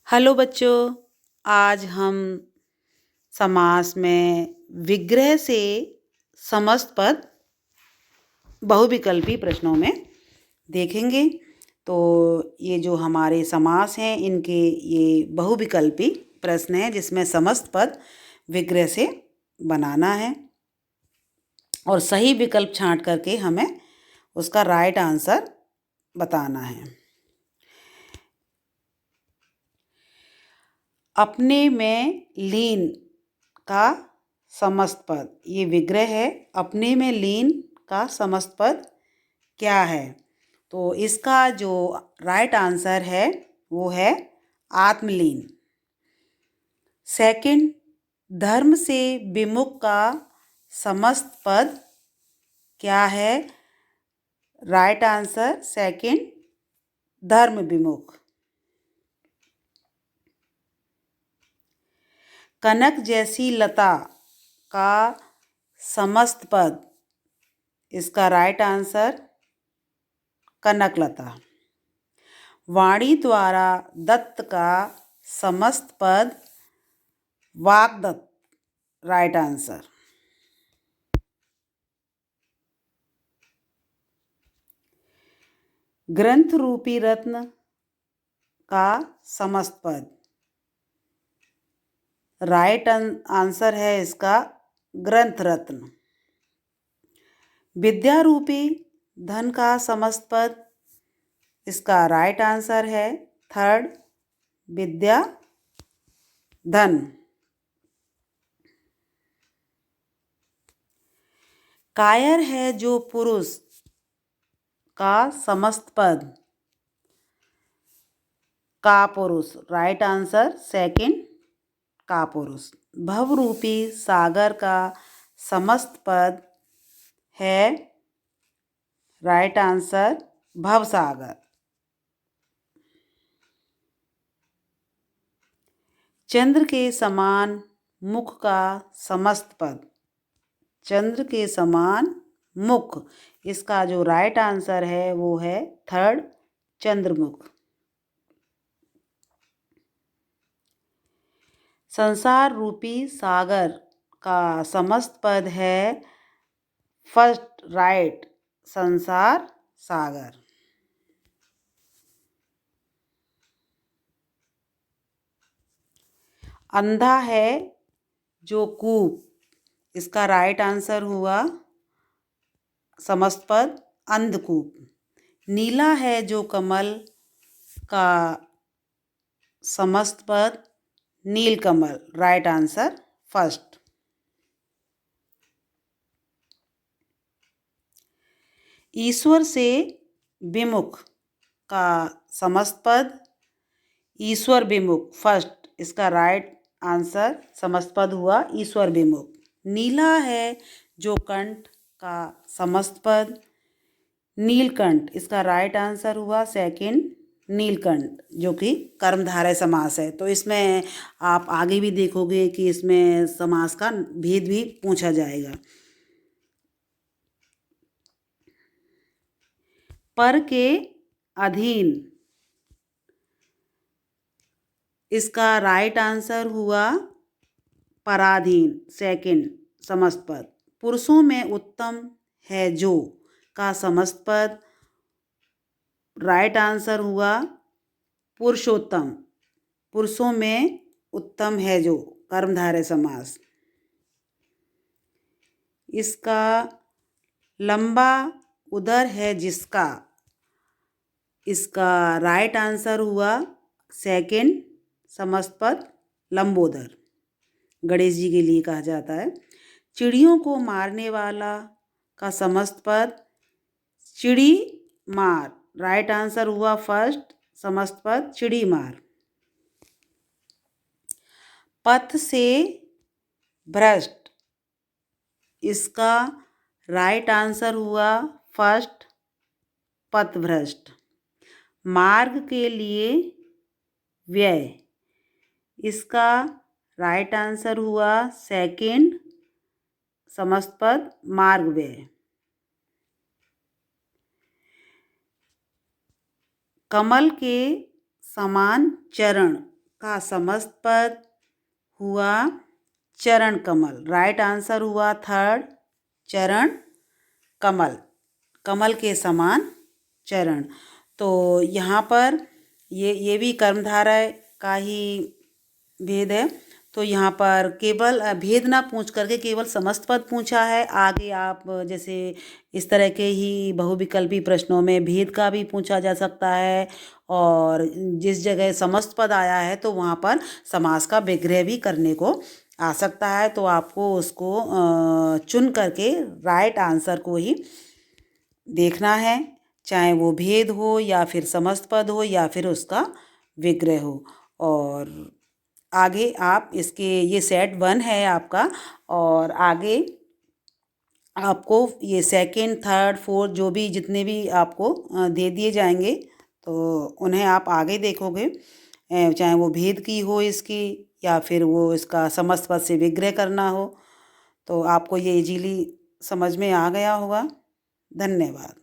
Hello बच्चों। आज हम समास में विग्रह से समस्त पद बहुविकल्पी प्रश्नों में देखेंगे। तो ये जो हमारे समास हैं इनके ये बहुविकल्पी प्रश्न हैं जिसमें समस्त पद विग्रह से बनाना है और सही विकल्प छांट करके हमें उसका राइट आंसर बताना है। अपने में लीन का समस्त पद, ये विग्रह है। अपने में लीन का समस्त पद क्या है? तो इसका जो राइट आंसर है वो है आत्मलीन। सेकंड, धर्म से विमुख का समस्त पद क्या है? राइट आंसर सेकंड, धर्म विमुख। कनक जैसी लता का समस्त पद, इसका राइट आंसर कनकलता। वाणी द्वारा दत्त का समस्त पद वाग्दत्त, राइट आंसर। ग्रंथ रूपी रत्न का समस्त पद, राइट आंसर है इसका ग्रंथ रत्न। विद्या रूपी धन का समस्त पद, इसका राइट आंसर है थर्ड, विद्या धन। कायर है जो पुरुष का समस्त पद, का पुरुष, राइट आंसर सेकंड, का पुरुष। भवरूपी सागर का समस्त पद है राइट आंसर भवसागर। चंद्र के समान मुख का समस्त पद, चंद्र के समान मुख, इसका जो राइट आंसर है वो है थर्ड, चंद्रमुख। संसार रूपी सागर का समस्त पद है फर्स्ट, राइट, संसार सागर। अंधा है जो कूप, इसका राइट आंसर हुआ समस्त पद अंधकूप। नीला है जो कमल का समस्त पद नीलकमल, राइट आंसर फर्स्ट। ईश्वर से विमुख का समस्त पद ईश्वर विमुख, फर्स्ट, इसका राइट आंसर समस्त पद हुआ ईश्वर विमुख। नीला है जो कंठ का समस्त पद नीलकंठ, इसका राइट आंसर हुआ सेकंड, नीलकंठ, जो कि कर्मधारय समास है। तो इसमें आप आगे भी देखोगे कि इसमें समास का भेद भी पूछा जाएगा। पर के अधीन, इसका राइट आंसर हुआ पराधीन, सेकंड, समस्त पद। पुरुषों में उत्तम है जो का समस्त पद, राइट आंसर हुआ पुरुषोत्तम। पुरुषों में उत्तम है जो, कर्मधारय समास। इसका लंबा उदर है जिसका, इसका राइट आंसर हुआ सेकंड, समस्त पद लंबोदर, गणेश जी के लिए कहा जाता है। चिड़ियों को मारने वाला का समस्त पद चिड़ी मार, राइट आंसर हुआ फर्स्ट, समस्त पद चिड़ी मार। पथ से भ्रष्ट, इसका राइट आंसर हुआ फर्स्ट, पथभ्रष्ट। मार्ग के लिए व्यय, इसका राइट आंसर हुआ सेकंड, समस्त पद मार्ग व्यय। कमल के समान चरण का समस्त पद हुआ चरण कमल। राइट आंसर हुआ थर्ड चरण कमल, कमल के समान चरण। तो यहाँ पर ये भी कर्मधारय का ही भेद है। तो यहाँ पर केवल भेद ना पूछ करके केवल समस्त पद पूछा है। आगे आप जैसे इस तरह के ही बहुविकल्पी प्रश्नों में भेद का भी पूछा जा सकता है, और जिस जगह समस्त पद आया है तो वहाँ पर समास का विग्रह भी करने को आ सकता है। तो आपको उसको चुन करके राइट आंसर को ही देखना है, चाहे वो भेद हो या फिर समस्त पद हो या फिर उसका विग्रह हो। और आगे आप इसके, ये सेट 1 है आपका, और आगे आपको ये सेकंड थर्ड फोर्थ जो भी जितने भी आपको दे दिए जाएंगे तो उन्हें आप आगे देखोगे, चाहे वो भेद की हो इसकी या फिर वो इसका समस्त पद से विग्रह करना हो। तो आपको ये इजीली समझ में आ गया होगा। धन्यवाद।